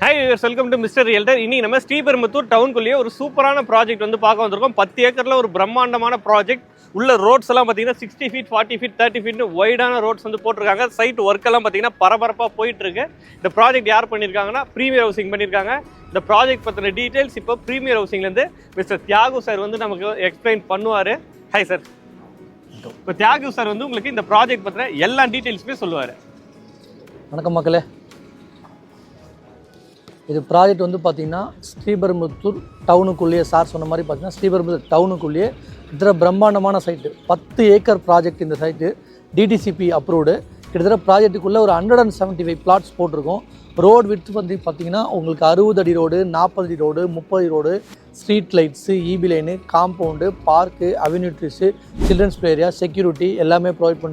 Hi welcome to mister realtor. இன்னைக்கு நம்ம ஸ்ரீபெரும்புத்தூர் டவுனுக்குள்ளேயே ஒரு சூப்பரான ப்ராஜெக்ட் வந்து பார்க்க வந்திருக்கோம். 10 ஏக்கரில் ஒரு பிரம்மாண்டமான ப்ராஜெக்ட். உள்ள ரோட்ஸ் எல்லாம் பார்த்தீங்கன்னா 60 ஃபீட் 40 ஃபீட் 30 ஃபீட்னு வைடான ரோட்ஸ் வந்து போட்டிருக்காங்க. சைட் ஒர்க் எல்லாம் பார்த்தீங்கன்னா பரபரப்பாக போயிட்டு இருக்கு. இந்த ப்ராஜெக்ட் யார் பண்ணியிருக்காங்கன்னா பிரீமியர் ஹவுசிங் பண்ணியிருக்காங்க. இந்த ப்ராஜெக்ட் பற்றின டீட்டெயில்ஸ் இப்போ பிரீமியர் ஹவுசிங்லேருந்து மிஸ்டர் தியாகு சார் வந்து நமக்கு எக்ஸ்பிளைன் பண்ணுவார். Hi sir. இப்போ தியாகு சார் வந்து உங்களுக்கு இந்த ப்ராஜெக்ட் பற்றின எல்லா டீட்டெயில்ஸுமே சொல்லுவார். வணக்கம் மக்களே. இது ப்ராஜெக்ட் வந்து பார்த்திங்கன்னா ஸ்ரீபெரும்புத்தூர் டவுனுக்குள்ளேயே சார் சொன்ன மாதிரி பார்த்திங்கன்னா ஸ்ரீபெரும்புத்தூர் டவுனுக்குள்ளேயே கிட்டத்தட்ட பிரம்மாண்டமான சைட்டு. 10 acre project. இந்த சைட்டு டிடிசிபி அப்ரூவ்டு. கிட்டத்தட்ட ப்ராஜெக்ட்டுக்குள்ளே ஒரு 175 பிளாட்ஸ் போட்டிருக்கோம். ரோடு விட்டு வந்து பார்த்திங்கன்னா உங்களுக்கு 60 அடி ரோடு, 40 அடி ரோடு, 30 அடி road, street lights, EB line, compound, park, avenue trees, children's play area, security எல்லாமே ப்ரொவைட்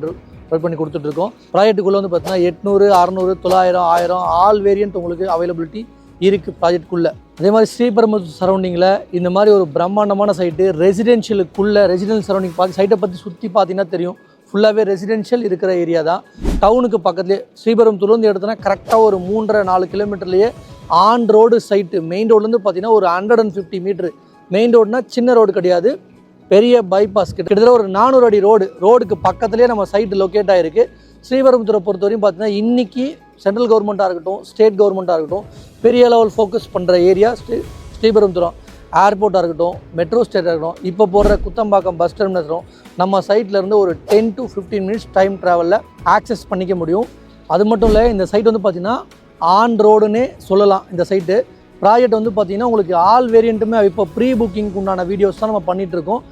பண்ணி கொடுத்துட்ருக்கோம். ப்ராஜெக்ட்டுக்குள்ளே வந்து பார்த்தீங்கன்னா 800, 600, 900, 1000 ஆல் வேரியன்ட் உங்களுக்கு அவைலபிலிட்டி இருக்குது ப்ராஜெக்ட்குள்ளே. அதே மாதிரி ஸ்ரீபெரும்புத்தூர் சரௌண்டிங்கில் இந்த மாதிரி ஒரு பிரம்மாண்டமான சைட்டு ரெசிடென்ஷியல் சரௌண்டிங் பார்த்து சைட்டை பற்றி சுற்றி பார்த்தீங்கன்னா தெரியும். ஃபுல்லாகவே ரெசிடென்ஷியல் இருக்கிற ஏரியா தான். டவுனுக்கு பக்கத்துலேயே ஸ்ரீபெரும்புத்தூர்லேருந்து எடுத்தோன்னா கரெக்டாக ஒரு 3.5-4 கிலோமீட்டர்லேயே ஆன் ரோடு சைட்டு. மெயின் ரோட்லேருந்து பார்த்தீங்கன்னா ஒரு 150 மீட்ரு. மெயின் ரோடுனா சின்ன ரோடு கிடையாது, பெரிய பைபாஸ். கிட்டத்தட்ட ஒரு 400 அடி ரோடுக்கு பக்கத்துலேயே நம்ம சைட்டு லொக்கேட் ஆகிருக்கு. ஸ்ரீபெரும்புத்தூரை பொறுத்தவரையும் பார்த்தீங்கன்னா இன்றைக்கி சென்ட்ரல் கவர்மெண்ட்டாக இருக்கட்டும், ஸ்டேட் கவர்மெண்ட்டாக இருக்கட்டும், பெரிய லெவல் ஃபோக்கஸ் பண்ணுற ஏரியா ஸ்ரீபெரும்புத்தூரம். ஏர்போர்ட்டாக இருக்கட்டும், மெட்ரோ ஸ்டேட்டாக இருக்கட்டும், இப்போ போடுற குத்தம்பாக்கம் பஸ் டெர்மினஸும் நம்ம சைட்லேருந்து ஒரு 10 to 15 மினிட்ஸ் டைம் ட்ராவலில் ஆக்சஸ் பண்ணிக்க முடியும். அது மட்டும் இல்லை, இந்த சைட் வந்து பார்த்திங்கன்னா ஆன் ரோடுன்னே சொல்லலாம். இந்த சைட்டு ப்ராஜெக்ட் வந்து பார்த்திங்கன்னா உங்களுக்கு ஆல் வேரியண்ட்டுமே இப்போ ப்ரீ புக்கிங்க்கு உண்டான வீடியோஸ் தான் நம்ம பண்ணிகிட்ருக்கோம்.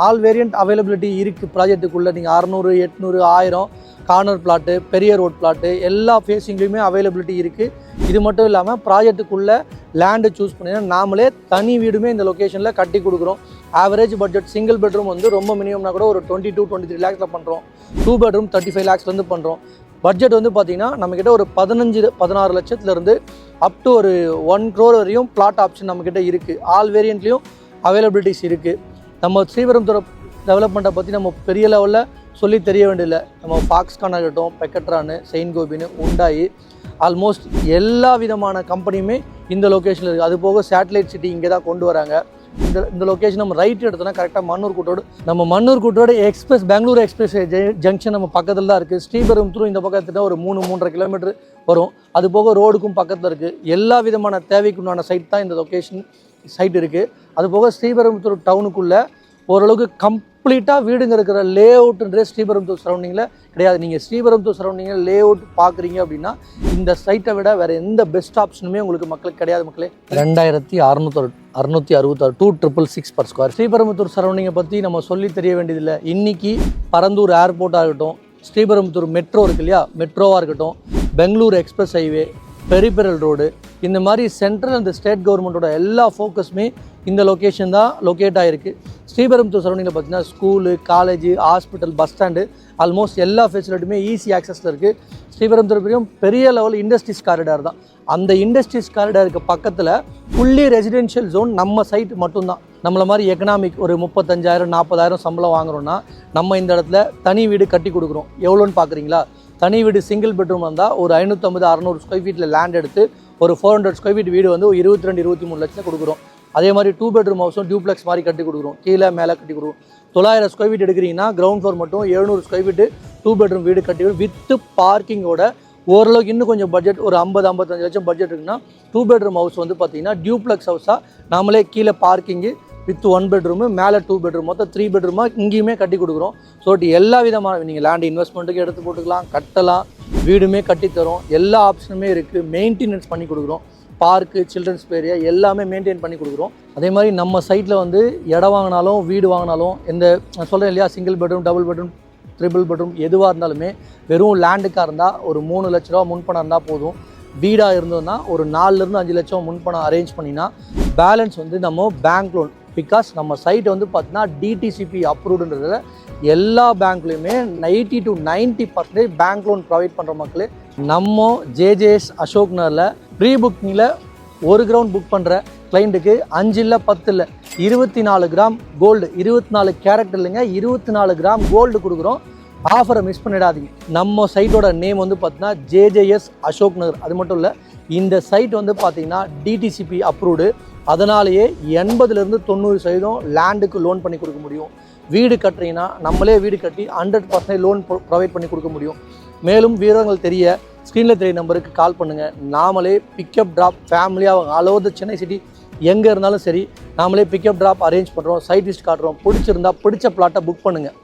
ஆல் வேரியண்ட் அவைலபிலிட்டி இருக்குது ப்ராஜெக்ட்டுக்குள்ளே. நீங்கள் 600, 800, 1000 கார்னர் பிளாட்டு, பெரிய ரோட் பிளாட்டு எல்லா ஃபேஸிங்லேயுமே அவைலபிலிட்டி இருக்குது. இது மட்டும் இல்லாமல் ப்ராஜெக்ட்டுக்குள்ளே லேண்டு சூஸ் பண்ணிங்கன்னா நாமளே தனி வீடுமே இந்த லொக்கேஷனில் கட்டி கொடுக்குறோம். ஆவரேஜ் பட்ஜெட் சிங்கிள் பெட்ரூம் வந்து ரொம்ப மினிமம்னா கூட ஒரு 22-23 லேக்ஸில் பண்ணுறோம். 2 பெட்ரூம் 35 லேக்ஸ்லேருந்து பண்ணுறோம். பட்ஜெட் வந்து பார்த்திங்கன்னா நம்மக்கிட்ட ஒரு 15-16 லட்சத்துலேருந்து அப் டு ஒரு 1 crore வரையும் பிளாட் ஆப்ஷன் நம்மக்கிட்ட இருக்குது. ஆல் வேரியண்ட்லேயும் அவைலபிலிட்டிஸ் இருக்குது. நம்ம ஸ்ரீபெரும்புத்தூர் டெவலப்மெண்ட்டை பற்றி நம்ம பெரிய லெவலில் சொல்லி தெரிய வேண்டியதில்லை. நம்ம ஃபாக்ஸ்கான் இருக்கட்டும், பெக்கட்ரானு, செயின்ட் கோபின்னு, உண்டாயி, ஆல்மோஸ்ட் எல்லா விதமான கம்பெனியுமே இந்த லொக்கேஷனில் இருக்குது. அது போக சேட்டலைட் சிட்டி இங்கே தான் கொண்டு வராங்க. இந்த லொக்கேஷன் நம்ம ரைட் எடுத்தோன்னா கரெக்டாக மன்னூர் கூட்டோடு எக்ஸ்பிரஸ் பெங்களூர் எக்ஸ்பிரஸ் ஜங்ஷன் நம்ம பக்கத்தில் தான் இருக்குது. ஸ்ரீபெரும்புத்தூர் இந்த பக்கத்தில் ஒரு 3-3.5 கிலோமீட்டர் வரும். அது போக ரோடுக்கும் பக்கத்தில் இருக்குது. எல்லா விதமான தேவைக்குண்டான சைட் தான் இந்த லொக்கேஷன் சைட் இருக்குது. அது போக ஸ்ரீபெரும்புத்தூர் டவுனுக்குள்ளே ஓரளவுக்கு கம்ப்ளீட்டாக வீடுங்க இருக்கிற லே அவுட்டுன்ற ஸ்ரீபெரும்புத்தூர் சரௌண்டிங்கில் கிடையாது. நீங்கள் ஸ்ரீபெரும்புத்தூர் சரௌண்டிங்கில் லே அவுட் பார்க்குறீங்க அப்படின்னா இந்த சைட்டை விட வேறு எந்த பெஸ்ட் ஆப்ஷனுமே உங்களுக்கு மக்களுக்கு கிடையாது. மக்களே 2666 2666 per square. ஸ்ரீபெரும்புத்தூர் சரௌண்டிங்கை பற்றி நம்ம சொல்லி தெரிய வேண்டியதில்லை. இன்றைக்கி பரந்தூர் ஏர்போர்ட்டாக இருக்கட்டும், ஸ்ரீபெரும்புத்தூர் மெட்ரோ இருக்கு இல்லையா, மெட்ரோவாக இருக்கட்டும், Bangalore express highway, peripheral road, இந்த மாதிரி சென்ட்ரல் அண்ட் ஸ்டேட் கவர்மெண்ட்டோட எல்லா ஃபோக்கஸுமே இந்த லொக்கேஷன் தான் லொக்கேட் ஆகிருக்கு. ஸ்ரீபெரும்புத்தூர் சரௌண்டிங்கில் பார்த்தீங்கன்னா school, college, hospital, bus stand almost எல்லா ஃபெசிலிட்டியுமே ஈஸி ஆக்சஸில் இருக்குது. ஸ்ரீபெரும்புத்தூர் பெரிய லெவல் இண்டஸ்ட்ரீஸ் காரிடார் தான். அந்த இண்டஸ்ட்ரீஸ் காரிடாருக்கு பக்கத்தில் ஃபுல்லி ரெசிடென்ஷியல் ஜோன் நம்ம சைட் மட்டும்தான். நம்மளை மாதிரி எக்கனாமிக் ஒரு 35,000-40,000 சம்பளம் வாங்குகிறோன்னா நம்ம இந்த இடத்துல தனி வீடு கட்டி கொடுக்குறோம். எவ்வளோன்னு பார்க்குறீங்களா? தனி வீடு சிங்கிள் பெட்ரூம் வந்தால் ஒரு 550-600 ஸ்கொயர் ஃபீட்டில் லேண்ட் எடுத்து ஒரு 400 ஸ்கொயர் ஃபீட் வீடு வந்து 22-23 லட்சம் கொடுக்குறோம். அதே மாதிரி 2 பெட்ரூம் ஹவுஸும் டியூப்ளெக்ஸ் மாதிரி கட்டி கொடுக்குறோம். கீழே மேலே கட்டி கொடுக்குறோம். 900 ஸ்கொயர் ஃபீட் எடுக்கிறீங்கன்னா கிரவுண்ட் ஃப்ளோர் மட்டும் 700 ஸ்கொயர் ஃபீட்டு 2 பெட்ரூம் வீடு கட்டி வித்து பார்க்கிங்கோட ஓரளவுக்கு இன்னும் கொஞ்சம் பட்ஜெட் ஒரு 50-55 லட்சம் பட்ஜெட் இருக்குன்னா 2 பெட்ரூம் ஹவுஸ் வந்து பார்த்திங்கன்னா டியூப்ளெக்ஸ் ஹவுஸாக நாமளே கீழே பார்க்கிங்கு வித் 1 பெட்ரூமு, மேலே 2 பெட்ரூம், மொத்தம் 3 பெட்ரூமாக இங்கேயுமே கட்டி கொடுக்குறோம். ஸோ எல்லா விதமான நீங்கள் லேண்ட் இன்வெஸ்ட்மெண்ட்டுக்கு எடுத்து போட்டுக்கலாம், கட்டலாம், வீடுமே கட்டித்தரோம். எல்லா ஆப்ஷனுமே இருக்குது. மெயின்டெனன்ஸ் பண்ணி கொடுக்குறோம். பார்க்கு, சில்ட்ரன்ஸ் ஏரியா எல்லாமே மெயின்டைன் பண்ணி கொடுக்குறோம். அதே மாதிரி நம்ம சைட்டில் வந்து இடம் வாங்கினாலும் வீடு வாங்கினாலும் நான் சொல்கிறேன் இல்லையா, single bedroom, double bedroom, triple bedroom எதுவாக இருந்தாலுமே வெறும் லேண்டுக்காக இருந்தால் ஒரு 3 லட்ச ரூபா முன்பணம் இருந்தால் போதும். வீடாக இருந்தோம்னா ஒரு 4-5 லட்சம் முன்பணம் அரேஞ்ச் பண்ணினா பேலன்ஸ் வந்து நம்ம பேங்க் லோன். பிகாஸ் நம்ம சைட் வந்து பார்த்தீங்கன்னா டிடிசிபி அப்ரூவ்டுன்றதில் எல்லா பேங்க்லேயுமே 80 to 90% பேங்க் லோன் ப்ரொவைட் பண்ணுற மக்களே. நம்ம ஜேஜேஎஸ் அசோக் நகரில் ப்ரீ புக்கிங்கில் 1 கிரவுண்ட் புக் பண்ணுற கிளைண்ட்டுக்கு 5 இல்லை 10 இல்லை 24 கிராம் கோல்டு, 24 கேரட் இல்லைங்க, 24 கிராம் கோல்டு கொடுக்குறோம். ஆஃபரை மிஸ் பண்ணிடாதீங்க. நம்ம சைட்டோட நேம் வந்து பார்த்தீங்கன்னா ஜேஜேஎஸ் அசோக் நகர். அது மட்டும் இல்லை, இந்த சைட் வந்து பார்த்திங்கன்னா டிடிசிபி அப்ரூவ்டு, அதனாலேயே 80லேருந்து 90% லேண்டுக்கு லோன் பண்ணி கொடுக்க முடியும். வீடு கட்டுறீங்கன்னா நம்மளே வீடு கட்டி 100% லோன் ப்ரொவைட் பண்ணி கொடுக்க முடியும். மேலும் விவரங்கள் தெரிய ஸ்க்ரீனில் தெரிய நம்பருக்கு கால் பண்ணுங்கள். நாமளே பிக்கப் ட்ராப் ஃபேமிலியாக all over the Chennai city எங்கே இருந்தாலும் சரி நாமளே பிக்கப் ட்ராப் அரேஞ்ச் பண்ணுறோம். சைட் லிஸ்ட் காட்டுறோம். பிடிச்சிருந்தா பிடிச்ச பிளாட்டை புக் பண்ணுங்கள்.